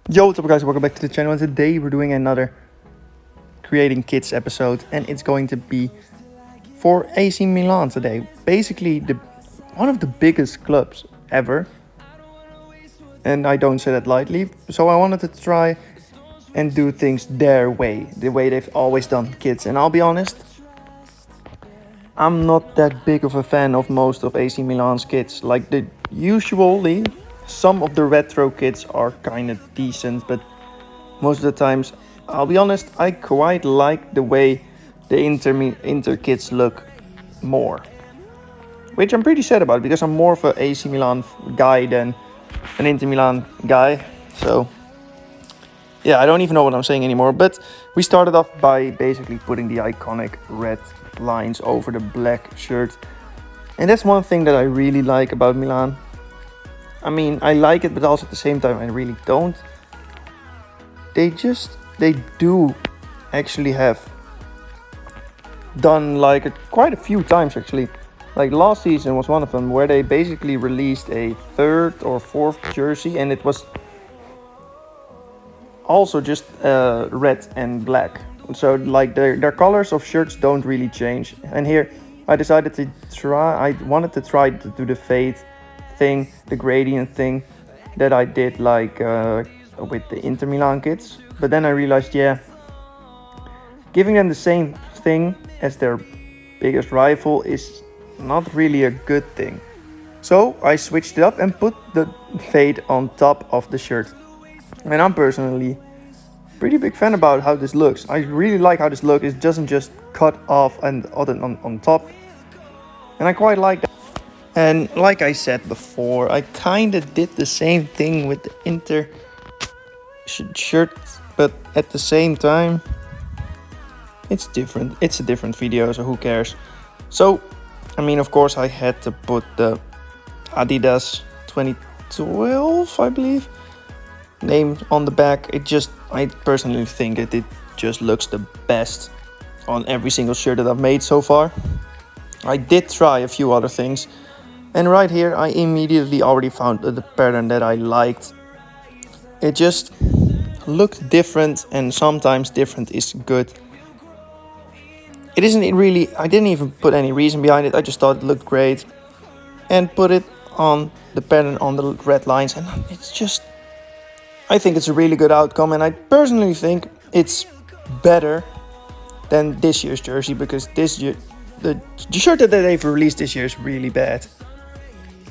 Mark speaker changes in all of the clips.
Speaker 1: Yo, what's up guys, welcome back to the channel, and today we're doing another Creating Kids episode, and it's going to be for AC Milan today. Basically, one of the biggest clubs ever, and I don't say that lightly, so I wanted to try and do things their way, the way they've always done kids. And I'll be honest, I'm not that big of a fan of most of AC Milan's kits. Like, usually some of the retro kits are kind of decent, but most of the times, I'll be honest, I quite like the way the Inter kits look more. Which I'm pretty sad about, because I'm more of an AC Milan guy than an Inter Milan guy. So yeah, I don't even know what I'm saying anymore. But we started off by basically putting the iconic red lines over the black shirt. And that's one thing that I really like about Milan. I mean, I like it, but also at the same time, I really don't. They do actually have done like quite a few times actually. Like last season was one of them, where they basically released a third or fourth jersey, and it was also just red and black. So like their colors of shirts don't really change. And here I decided to I wanted to try to do the fade thing, the gradient thing that I did like with the Inter Milan kits. But then I realized, yeah, giving them the same thing as their biggest rival is not really a good thing. So I switched it up and put the fade on top of the shirt. And I'm personally pretty big fan about how this looks. I really like how this looks. It doesn't just cut off and on top. And I quite like that. And like I said before, I kind of did the same thing with the Inter shirt, but at the same time, it's different. It's a different video, so who cares? So, I mean, of course, I had to put the Adidas 2012, I believe, name on the back. I personally think it just looks the best on every single shirt that I've made so far. I did try a few other things, and right here, I immediately already found the pattern that I liked. It just looked different, and sometimes different is good. It isn't really, I didn't even put any reason behind it. I just thought it looked great and put it on the pattern on the red lines, and it's just, I think it's a really good outcome. And I personally think it's better than this year's jersey, because this year the shirt that they've released this year is really bad.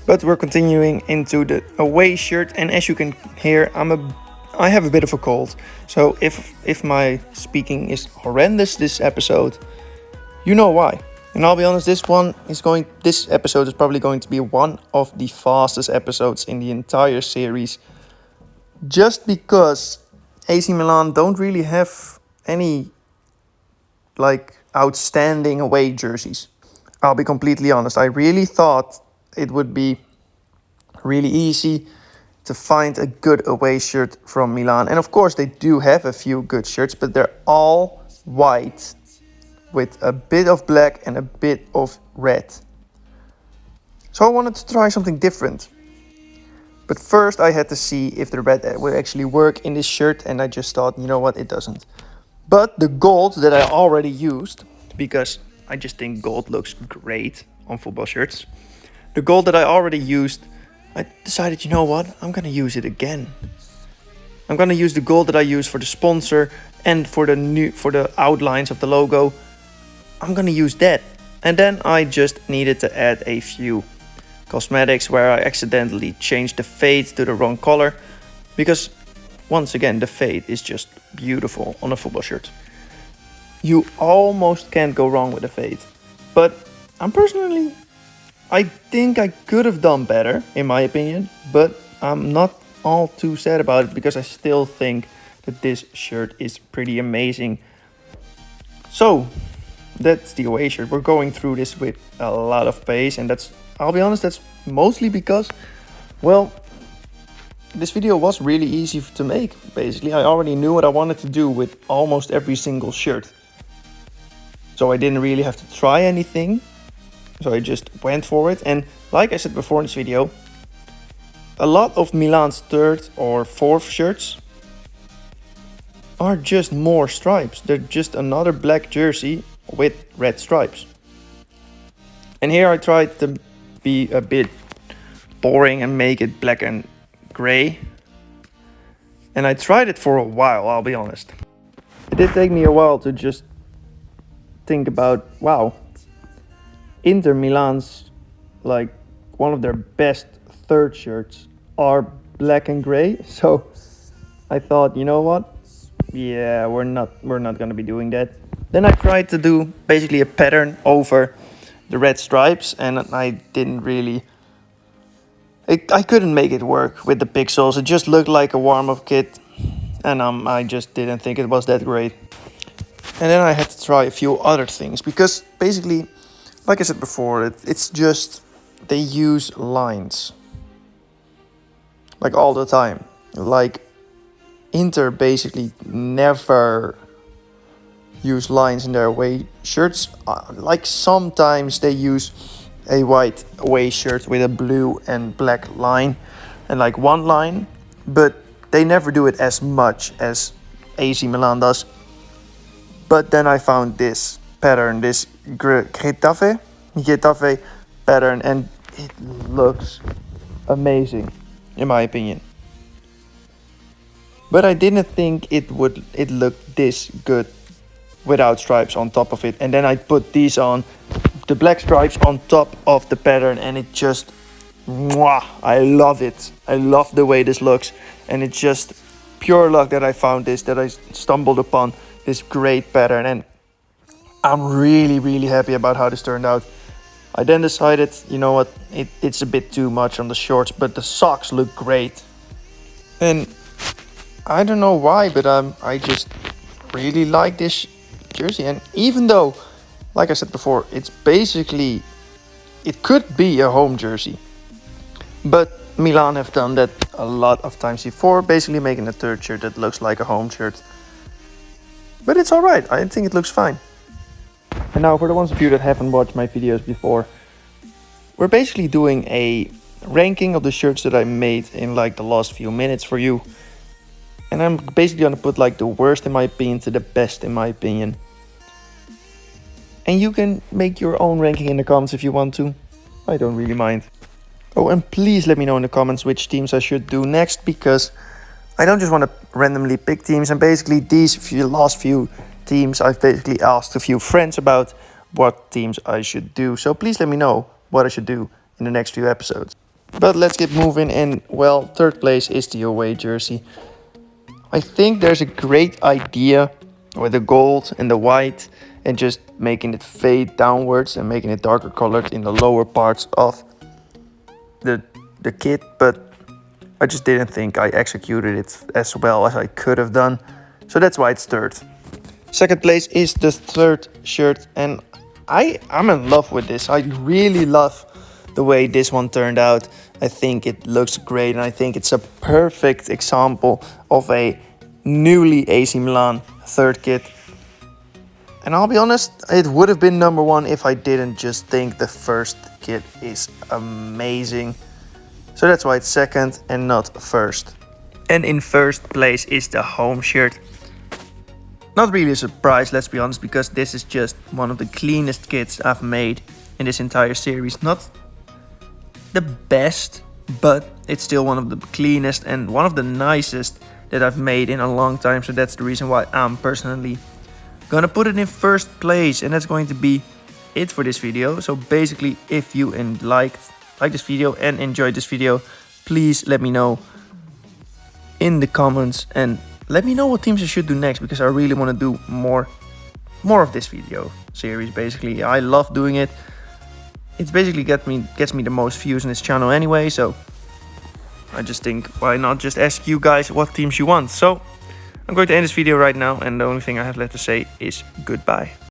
Speaker 1: But we're continuing into the away shirt, and as you can hear, I have a bit of a cold. So if my speaking is horrendous this episode, you know why. And I'll be honest, this episode is probably going to be one of the fastest episodes in the entire series, just because AC Milan don't really have any like outstanding away jerseys. I'll be completely honest. I really thought it would be really easy to find a good away shirt from Milan. And of course, they do have a few good shirts, but they're all white with a bit of black and a bit of red. So I wanted to try something different. But first I had to see if the red would actually work in this shirt, and I just thought, you know what, it doesn't. But the gold that I already used, because I just think gold looks great on football shirts. The gold that I already used, I decided, you know what, I'm gonna use it again. I'm gonna use the gold that I used for the sponsor and for the outlines of the logo. I'm gonna use that. And then I just needed to add a few cosmetics, where I accidentally changed the fade to the wrong color, because once again, the fade is just beautiful on a football shirt. You almost can't go wrong with the fade. But I think I could have done better, in my opinion, but I'm not all too sad about it, because I still think that this shirt is pretty amazing. So that's the away shirt. We're going through this with a lot of pace, and I'll be honest, that's mostly because, well, this video was really easy to make. Basically, I already knew what I wanted to do with almost every single shirt, so I didn't really have to try anything. So I just went for it. And like I said before in this video, a lot of Milan's third or fourth shirts are just more stripes. They're just another black jersey with red stripes. And here I tried to be a bit boring and make it black and gray. And I tried it for a while, I'll be honest. It did take me a while to just think about, wow, Inter Milan's like one of their best third shirts are black and gray. So I thought, you know what? Yeah, we're not gonna be doing that. Then I tried to do basically a pattern over the red stripes, and I didn't really. I couldn't make it work with the pixels. It just looked like a warm-up kit, and I just didn't think it was that great. And then I had to try a few other things because basically, like I said before, it's just they use lines like all the time. Like Inter basically never use lines in their away shirts. Like sometimes they use a white away shirt with a blue and black line and like one line, but they never do it as much as AC Milan does. But then I found this pattern, this Getafe pattern, and it looks amazing in my opinion. But I didn't think it looked this good without stripes on top of it. And then I put these on, the black stripes on top of the pattern, and it just, mwah, I love it. I love the way this looks, and it's just pure luck that I found this, that I stumbled upon this great pattern, and I'm really happy about how this turned out. I then decided, you know what, it's a bit too much on the shorts, but the socks look great. And I don't know why, but I just really like this jersey. And even though, like I said before, it's basically, it could be a home jersey, but Milan have done that a lot of times before, basically making a third shirt that looks like a home shirt. But it's alright, I think it looks fine. And now for the ones of you that haven't watched my videos before, we're basically doing a ranking of the shirts that I made in like the last few minutes for you. And I'm basically gonna put like the worst in my opinion to the best in my opinion. And you can make your own ranking in the comments if you want to. I don't really mind. Oh, and please let me know in the comments which teams I should do next, because I don't just want to randomly pick teams. And basically these last few teams, I've basically asked a few friends about what teams I should do. So please let me know what I should do in the next few episodes. But let's get moving, and well, third place is the away jersey. I think there's a great idea with the gold and the white and just making it fade downwards and making it darker colored in the lower parts of the kit, but I just didn't think I executed it as well as I could have done. So that's why it's third. Second place is the third shirt, and I'm in love with this. I really love the way this one turned out. I think it looks great, and I think it's a perfect example of a newly AC Milan third kit. And I'll be honest, it would have been number one if I didn't just think the first kit is amazing. So that's why it's second and not first. And in first place is the home shirt. Not really a surprise, let's be honest, because this is just one of the cleanest kits I've made in this entire series. Not the best, but it's still one of the cleanest and one of the nicest that I've made in a long time. So that's the reason why I'm personally gonna put it in first place, and that's going to be it for this video. So basically, if you liked this video and enjoyed this video, please let me know in the comments and let me know what teams I should do next, because I really want to do more of this video series. Basically, I love doing it. It's basically gets me the most views on this channel anyway, so I just think, why not just ask you guys what teams you want. So I'm going to end this video right now, and the only thing I have left to say is goodbye.